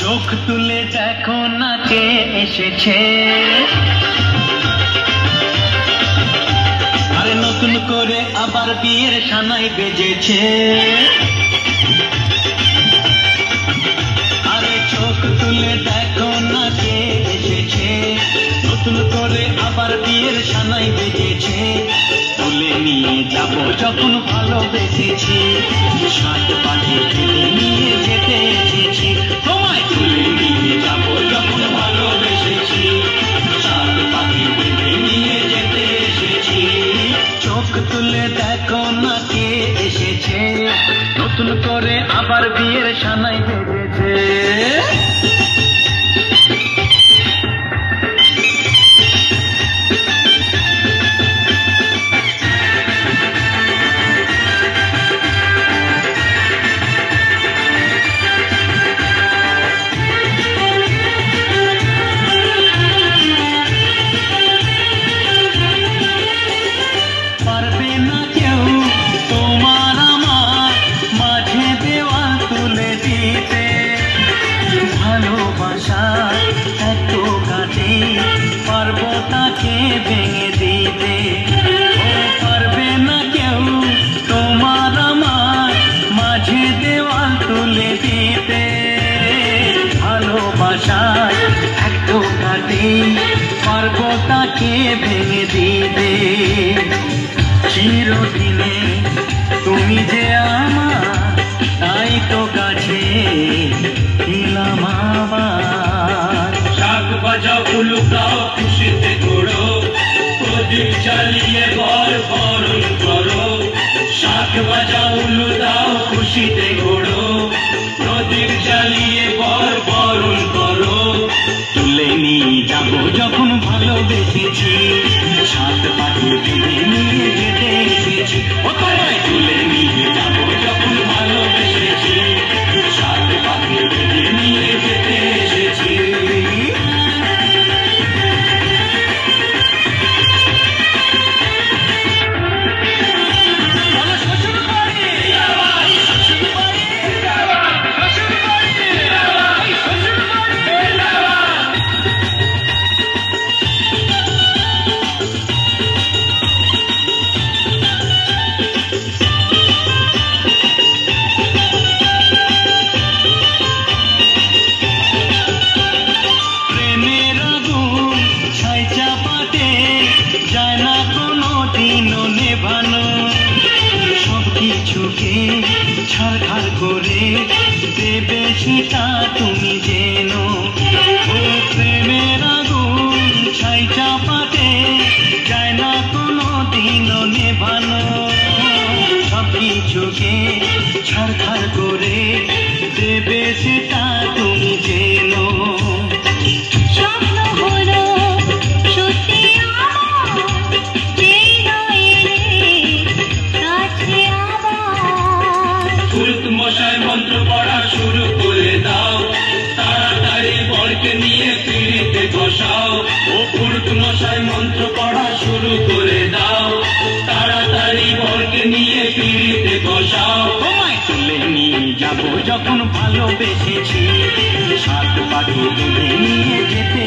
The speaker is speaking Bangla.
চোখ তুলে দেখো না কে এসেছে, আরে নতুন করে আবার বিয়ের সানাই বেজেছে। আরে চোখ তুলে দেখো না কে এসেছে, নতুন করে আবার বিয়ের সানাই বেজেছে। তুলে নিয়ে যাব যখন ভালোবেসেছি, সাত পাটি তুলে নিয়ে যেতে এসেছি। তোমায় তুলে নিয়ে যাব যখন ভালোবেসেছি, সাত পাটি তুলে নিয়ে যেতে এসেছি। চোখ তুলে দেখো না কে এসেছে, নতুন করে আবার বিয়ের সানাই বেজেছে। পারবে না কেউ তোমার আমার মাঝে দেওয়াল তুলে দিতে, ভালোবাসা এত কাটে পারবো তাকে ভেঙে দিতে। ও পারবে না কেউ তোমার আমার মাঝে দেওয়াল তুলে দিতে, ভালোবাসা এত কাটে পারবো তাকে ভেঙে দিতে। চিরদিনে তুমি যে আমার, তাই তো কাছে এলাম আবার। শাক বাজাও উলুকাও খুশিতে ঘোড়ো, প্রদীপ জ্বালিয়ে ঘর বরণ করো। শাক বাজাও উলুদাও খুশিতে ঘোড়ো, প্রদীপ জ্বালিয়ে ঘর বরণ করো। তুলে নিয়ে যাব যখন ভালোবেসেছি, সাত পাটি বেঁধে নিয়ে যেতে এসেছি। ও তোমায় তুলে নিয়ে যাব যখন ভালোবেসেছি, সাত পাটি বেঁধে নিয়ে যেতে এসেছি। যায় না কোনো দিনও নেভানো, সব কিছুকে ছাড়খাড় করে দেবে সেটা তুমি যেন। ও প্রেমের আগুন ছাই চাপাতে যায় না কোনো দিনও নেভানো, সব কিছুকে ছাড়খাড় করে দেবে সেটা তুমি যেন। মশাই মন্ত্র পড়া শুরু করে দাও, তাড়াতাড়ি বরকে নিয়ে পিড়িতে বসাও। ও পুরুত মশাই মন্ত্র পড়া শুরু করে দাও, তাড়াতাড়ি বরকে নিয়ে পিড়িতে বসাও। তোমায় তুলে নিয়ে যাব যখন ভালোবেসেছি, সাত পাটি বেঁধে নিয়ে যেতে